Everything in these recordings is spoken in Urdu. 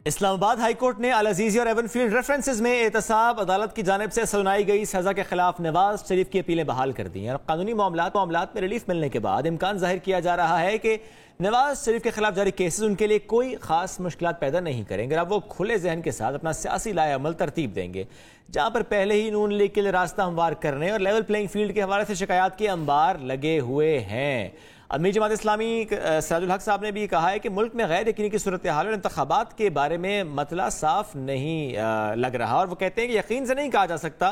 اسلام آباد ہائی کورٹ نے العزیزی اور ایون فیلڈ ریفرنسز میں احتساب عدالت کی جانب سے سنائی گئی سزا کے خلاف نواز شریف کی اپیلیں بحال کر دی ہیں اور قانونی معاملات میں ریلیف ملنے کے بعد امکان ظاہر کیا جا رہا ہے کہ نواز شریف کے خلاف جاری کیسز ان کے لیے کوئی خاص مشکلات پیدا نہیں کریں گے۔ اب وہ کھلے ذہن کے ساتھ اپنا سیاسی لائے عمل ترتیب دیں گے، جہاں پر پہلے ہی نون لیگ کے لیے راستہ ہموار کرنے اور لیول پلینگ فیلڈ کے حوالے سے شکایات کے انبار لگے ہوئے ہیں۔ امیر جماعت اسلامی سراج الحق صاحب نے بھی کہا ہے کہ ملک میں غیر یقینی کی صورتحال اور انتخابات کے بارے میں مطلع صاف نہیں لگ رہا، اور وہ کہتے ہیں کہ یقین سے نہیں کہا جا سکتا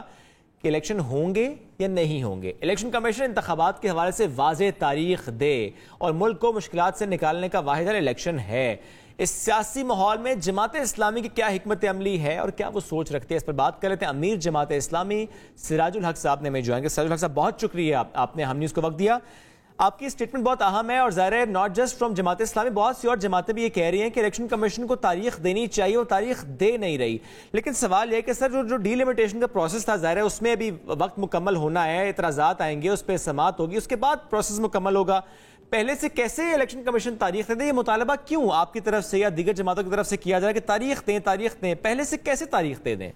کہ الیکشن ہوں گے یا نہیں ہوں گے۔ الیکشن کمیشن انتخابات کے حوالے سے واضح تاریخ دے اور ملک کو مشکلات سے نکالنے کا واحد حل الیکشن ہے۔ اس سیاسی ماحول میں جماعت اسلامی کی کیا حکمت عملی ہے اور کیا وہ سوچ رکھتے ہیں، اس پر بات کر لیتے ہیں۔ امیر جماعت اسلامی سراج الحق صاحب نے ہمیں جوائن کیا۔ سراج الحق صاحب بہت شکریہ، آپ نے ہم نیوز کو وقت دیا۔ آپ کی اسٹیٹمنٹ بہت اہم ہے اور ظاہر ہے not just from Jamaat Islami, بہت سی اور جماعتیں بھی یہ کہہ رہی ہیں کہ الیکشن کمیشن کو تاریخ دینی چاہیے اور تاریخ دے نہیں رہی۔ لیکن سوال یہ کہ سر جو ڈی لیمیٹیشن کا پروسیس تھا، ظاہر ہے اس میں ابھی وقت مکمل ہونا ہے، اعتراضات آئیں گے، اس پہ سماعت ہوگی، اس کے بعد پروسیس مکمل ہوگا۔ پہلے سے کیسے الیکشن کمیشن تاریخ دے دے، یہ مطالبہ کیوں آپ کی طرف سے یا دیگر جماعتوں کی طرف سے کیا جا رہا ہے کہ تاریخ دیں، پہلے سے کیسے تاریخ دے دیں؟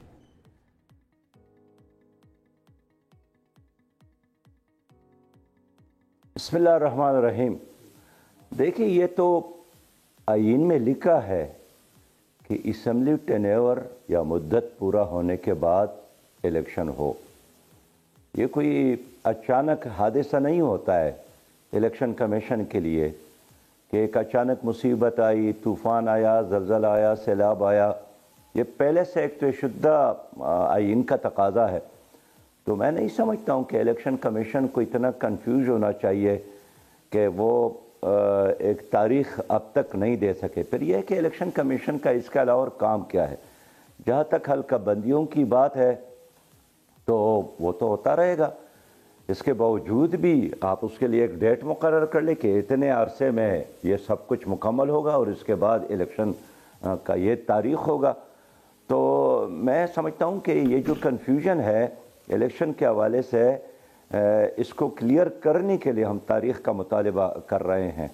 بسم اللہ الرحمن الرحیم۔ دیکھیں، یہ تو آئین میں لکھا ہے کہ اسمبلی ٹینیور یا مدت پورا ہونے کے بعد الیکشن ہو۔ یہ کوئی اچانک حادثہ نہیں ہوتا ہے الیکشن کمیشن کے لیے کہ ایک اچانک مصیبت آئی، طوفان آیا، زلزلہ آیا، سیلاب آیا۔ یہ پہلے سے ایک تو شدہ آئین کا تقاضا ہے۔ تو میں نہیں سمجھتا ہوں کہ الیکشن کمیشن کو اتنا کنفیوز ہونا چاہیے کہ وہ ایک تاریخ اب تک نہیں دے سکے۔ پھر یہ ہے کہ الیکشن کمیشن کا اس کے علاوہ کام کیا ہے؟ جہاں تک حلقہ بندیوں کی بات ہے تو وہ تو ہوتا رہے گا، اس کے باوجود بھی آپ اس کے لیے ایک ڈیٹ مقرر کر لیں کہ اتنے عرصے میں یہ سب کچھ مکمل ہوگا اور اس کے بعد الیکشن کا یہ تاریخ ہوگا۔ تو میں سمجھتا ہوں کہ یہ جو کنفیوژن ہے الیکشن کے حوالے سے، اس کو کلیئر کرنے کے لیے ہم تاریخ کا مطالبہ کر رہے ہیں۔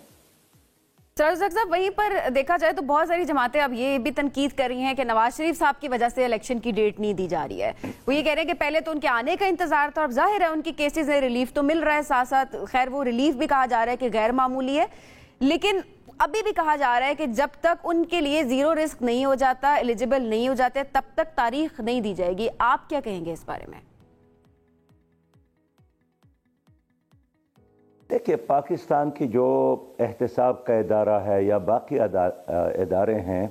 سراج الحق صاحب، وہیں پر دیکھا جائے تو بہت ساری جماعتیں اب یہ بھی تنقید کر رہی ہیں کہ نواز شریف صاحب کی وجہ سے الیکشن کی ڈیٹ نہیں دی جا رہی ہے۔ وہ یہ کہہ رہے ہیں کہ پہلے تو ان کے آنے کا انتظار تھا، اب ظاہر ہے ان کی کیسز میں ریلیف تو مل رہا ہے، ساتھ ساتھ خیر وہ ریلیف بھی کہا جا رہا ہے کہ غیر معمولی ہے، لیکن ابھی بھی کہا جا رہا ہے کہ جب تک ان کے لیے زیرو رسک نہیں ہو جاتا، ایلیجیبل نہیں ہو جاتے، تب تک تاریخ نہیں دی جائے گی۔ آپ کیا کہیں گے اس بارے میں؟ دیکھیے، پاکستان کی جو احتساب کا ادارہ ہے یا باقی ادارے ہیں،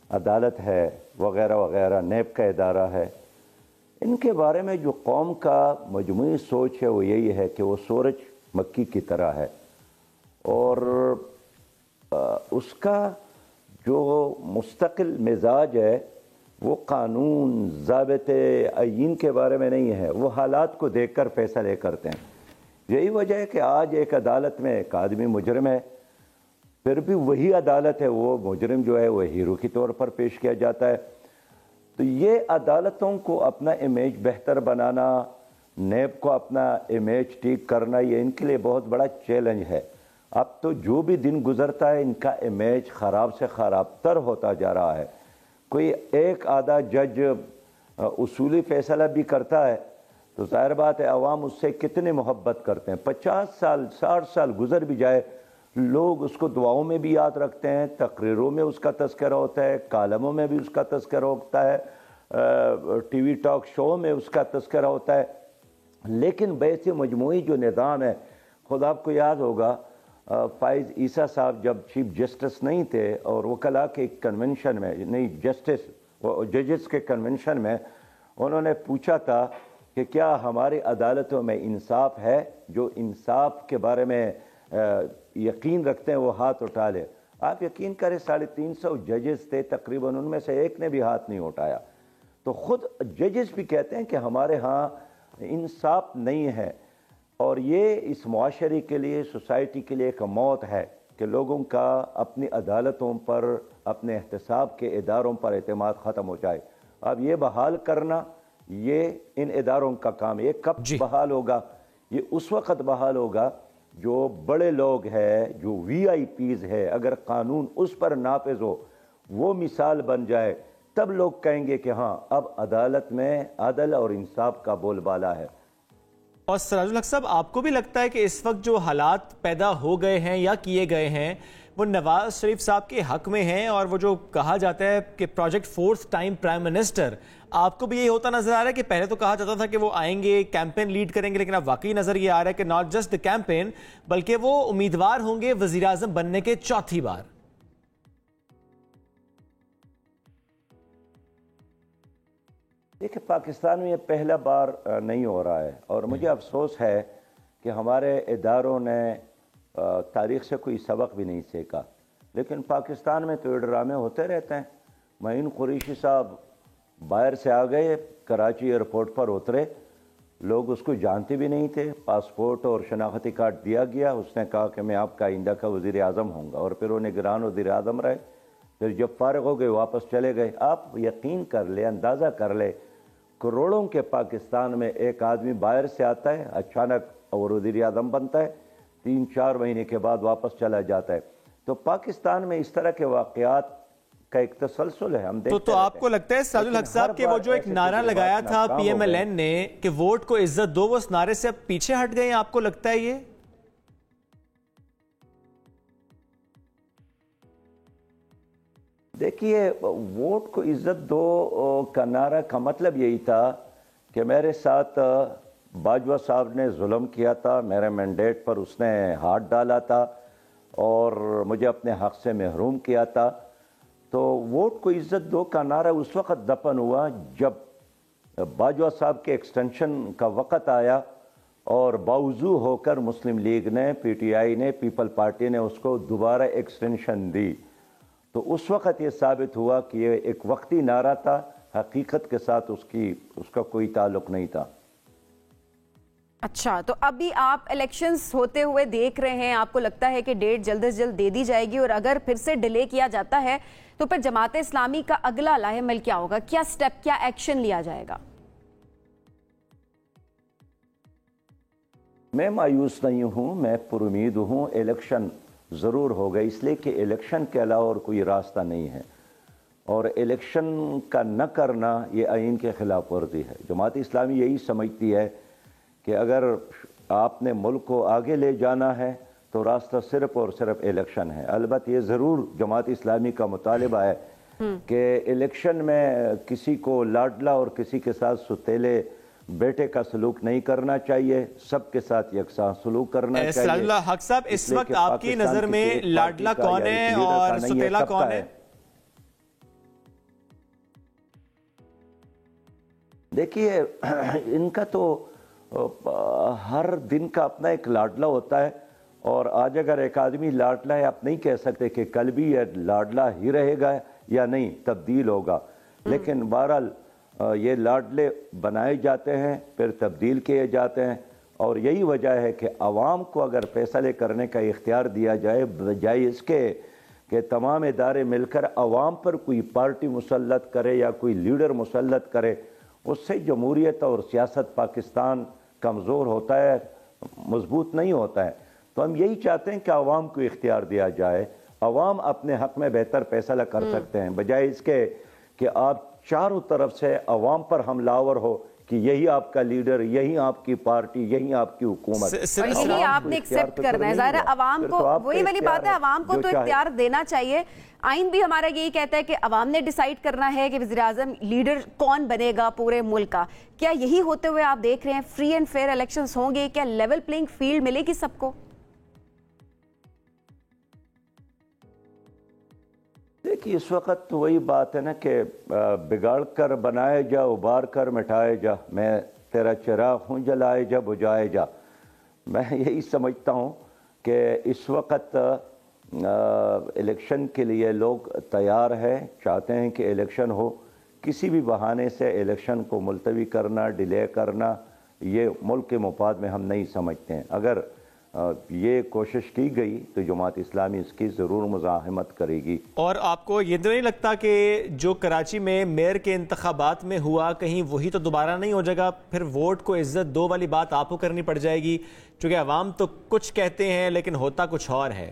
عدالت ہے وغیرہ وغیرہ، نیب کا ادارہ ہے، ان کے بارے میں جو قوم کا مجموعی سوچ ہے وہ یہی ہے کہ وہ سورج مکی کی طرح ہے، اور اس کا جو مستقل مزاج ہے وہ قانون، ضابطے، آئین کے بارے میں نہیں ہے، وہ حالات کو دیکھ کر فیصلے کرتے ہیں۔ یہی وجہ ہے کہ آج ایک عدالت میں ایک آدمی مجرم ہے، پھر بھی وہی عدالت ہے، وہ مجرم جو ہے وہ ہیرو کی طور پر پیش کیا جاتا ہے۔ تو یہ عدالتوں کو اپنا امیج بہتر بنانا، نیب کو اپنا امیج ٹھیک کرنا، یہ ان کے لیے بہت بڑا چیلنج ہے۔ اب تو جو بھی دن گزرتا ہے ان کا امیج خراب سے خراب تر ہوتا جا رہا ہے۔ کوئی ایک آدھا جج اصولی فیصلہ بھی کرتا ہے تو ظاہر بات ہے عوام اس سے کتنے محبت کرتے ہیں۔ 50 سال 60 سال گزر بھی جائے، لوگ اس کو دعاؤں میں بھی یاد رکھتے ہیں، تقریروں میں اس کا تذکرہ ہوتا ہے، کالموں میں بھی اس کا تذکرہ ہوتا ہے، ٹی وی ٹاک شو میں اس کا تذکرہ ہوتا ہے۔ لیکن ویسے مجموعی جو نظام ہے، خود آپ کو یاد ہوگا فائز عیسیٰ صاحب جب چیف جسٹس نہیں تھے اور وکلاء کے کنونشن میں، نہیں ججز کے کنونشن میں انہوں نے پوچھا تھا کہ کیا ہماری عدالتوں میں انصاف ہے؟ جو انصاف کے بارے میں یقین رکھتے ہیں وہ ہاتھ اٹھا لے۔ آپ یقین کریں 350 ججز تھے تقریباً، ان میں سے ایک نے بھی ہاتھ نہیں اٹھایا۔ تو خود ججز بھی کہتے ہیں کہ ہمارے ہاں انصاف نہیں ہے، اور یہ اس معاشرے کے لیے، سوسائٹی کے لیے ایک موت ہے کہ لوگوں کا اپنی عدالتوں پر، اپنے احتساب کے اداروں پر اعتماد ختم ہو جائے۔ اب یہ بحال کرنا یہ ان اداروں کا کام ہے۔ یہ کب بحال ہوگا؟ یہ اس وقت بحال ہوگا جو بڑے لوگ ہیں، جو وی آئی پیز ہے، اگر قانون اس پر نافذ ہو، وہ مثال بن جائے، تب لوگ کہیں گے کہ ہاں اب عدالت میں عدل اور انصاف کا بول بالا ہے۔ اور سراج الحق صاحب، آپ کو بھی لگتا ہے کہ اس وقت جو حالات پیدا ہو گئے ہیں یا کیے گئے ہیں وہ نواز شریف صاحب کے حق میں ہیں، اور وہ جو کہا جاتا ہے کہ project 4th time prime minister, آپ کو بھی یہی ہوتا نظر آ رہا ہے کہ پہلے تو کہا جاتا تھا کہ وہ آئیں گے کیمپین لیڈ کریں گے، لیکن اب واقعی نظر یہ آ رہا ہے کہ ناٹ جسٹ دی کیمپین بلکہ وہ امیدوار ہوں گے وزیر اعظم بننے کے 4تھی بار؟ دیکھیں، پاکستان میں یہ پہلا بار نہیں ہو رہا ہے، اور مجھے افسوس ہے کہ ہمارے اداروں نے تاریخ سے کوئی سبق بھی نہیں سیکھا۔ لیکن پاکستان میں تو یہ ڈرامے ہوتے رہتے ہیں۔ معین قریشی صاحب باہر سے آ گئے، کراچی ایئرپورٹ پر اترے، لوگ اس کو جانتے بھی نہیں تھے، پاسپورٹ اور شناختی کارڈ دیا گیا، اس نے کہا کہ میں آپ کا آئندہ کا وزیر اعظم ہوں گا، اور پھر وہ نگران وزیر اعظم رہے، پھر جب فارغ ہو گئے واپس چلے گئے۔ آپ یقین کر لیں، اندازہ کر لیں، کروڑوں کے پاکستان میں ایک آدمی باہر سے آتا ہے، اچانک اور وزیر اعظم بنتا ہے، 3-4 مہینے کے بعد واپس چلا جاتا ہے۔ تو پاکستان میں اس طرح کے واقعات کا ایک تسلسل ہے، ہم دیکھتے تو آپ کو لگتا ہے سراج الحق صاحب کہ وہ جو ایک نعرہ لگایا تھا پی ایم ایل این نے کہ ووٹ کو عزت دو، وہ اس نعرے سے اب پیچھے ہٹ گئے ہیں؟ آپ کو لگتا ہے یہ؟ دیکھیے، ووٹ کو عزت دو کا نعرہ کا مطلب یہی تھا کہ میرے ساتھ باجوہ صاحب نے ظلم کیا تھا، میرے مینڈیٹ پر اس نے ہاتھ ڈالا تھا اور مجھے اپنے حق سے محروم کیا تھا۔ تو ووٹ کو عزت دو کا نعرہ اس وقت دفن ہوا جب باجوہ صاحب کے ایکسٹینشن کا وقت آیا، اور باوضو ہو کر مسلم لیگ نے، پی ٹی آئی نے، پیپل پارٹی نے اس کو دوبارہ ایکسٹینشن دی۔ تو اس وقت یہ ثابت ہوا کہ یہ ایک وقتی نعرہ تھا، حقیقت کے ساتھ اس کا کوئی تعلق نہیں تھا۔ اچھا، تو ابھی آپ الیکشنز ہوتے ہوئے دیکھ رہے ہیں، آپ کو لگتا ہے کہ ڈیٹ جلد از جلد دے دی جائے گی، اور اگر پھر سے ڈیلے کیا جاتا ہے تو پھر جماعت اسلامی کا اگلا لاہ عمل کیا ہوگا؟ کیا سٹیپ، کیا ایکشن لیا جائے گا؟ میں مایوس نہیں ہوں، میں پر امید ہوں۔ الیکشن ضرور ہوگا، اس لیے کہ الیکشن کے علاوہ اور کوئی راستہ نہیں ہے، اور الیکشن کا نہ کرنا یہ آئین کے خلاف ورزی ہے۔ جماعت اسلامی یہی سمجھتی ہے کہ اگر آپ نے ملک کو آگے لے جانا ہے تو راستہ صرف اور صرف الیکشن ہے۔ البتہ یہ ضرور جماعت اسلامی کا مطالبہ ہے کہ الیکشن میں کسی کو لاڈلا اور کسی کے ساتھ ستیلے بیٹے کا سلوک نہیں کرنا چاہیے، سب کے ساتھ یکساں سلوک کرنا چاہیے۔ سراج اللہ حق صاحب، اس وقت آپ کی نظر میں لاڈلا کون ہے اور ستیلا کون ہے؟ دیکھیے، ان کا تو ہر دن کا اپنا ایک لاڈلا ہوتا ہے، اور آج اگر ایک آدمی لاڈلا ہے، آپ نہیں کہہ سکتے کہ کل بھی یہ لاڈلا ہی رہے گا یا نہیں، تبدیل ہوگا۔ لیکن بہرحال یہ لاڈلے بنائے جاتے ہیں، پھر تبدیل کیے جاتے ہیں، اور یہی وجہ ہے کہ عوام کو اگر فیصلے کرنے کا اختیار دیا جائے، بجائے اس کے کہ تمام ادارے مل کر عوام پر کوئی پارٹی مسلط کرے یا کوئی لیڈر مسلط کرے، اس سے جمہوریت اور سیاست پاکستان کمزور ہوتا ہے، مضبوط نہیں ہوتا ہے۔ تو ہم یہی چاہتے ہیں کہ عوام کو اختیار دیا جائے، عوام اپنے حق میں بہتر فیصلہ کر سکتے ہیں، بجائے اس کے کہ آپ چاروں طرف سے عوام پر حملہ آور ہو کہ یہی آپ کا لیڈر، یہی آپ کی پارٹی، یہی آپ کی حکومت۔ اور یہی آپ نے ایکسیپٹ کرنا ہے، ظاہر ہے عوام کو، وہی والی بات ہے، عوام کو تو اختیار دینا چاہیے۔ آئین بھی ہمارا یہی کہتا ہے کہ عوام نے ڈیسائیڈ کرنا ہے کہ وزیر اعظم لیڈر کون بنے گا پورے ملک کا۔ کیا یہی ہوتے ہوئے آپ دیکھ رہے ہیں فری اینڈ فیئر الیکشنز ہوں گے؟ کیا لیول پلینگ فیلڈ ملے گی سب کو؟ دیکھیے، اس وقت تو وہی بات ہے نا کہ بگاڑ کر بنائے جا، ابار کر مٹائے جا، میں تیرا چراغ ہوں جلائے جا بجھائے جا۔ میں یہی سمجھتا ہوں کہ اس وقت الیکشن کے لیے لوگ تیار ہیں، چاہتے ہیں کہ الیکشن ہو۔ کسی بھی بہانے سے الیکشن کو ملتوی کرنا، ڈیلے کرنا، یہ ملک کے مفاد میں ہم نہیں سمجھتے ہیں۔ اگر یہ کوشش کی گئی تو جماعت اسلامی اس کی ضرور مزاحمت کرے گی۔ اور آپ کو یہ تو نہیں لگتا کہ جو کراچی میں میئر کے انتخابات میں ہوا، کہیں وہی تو دوبارہ نہیں ہو جائے گا؟ پھر ووٹ کو عزت دو والی بات آپ کو کرنی پڑ جائے گی، چونکہ عوام تو کچھ کہتے ہیں لیکن ہوتا کچھ اور ہے۔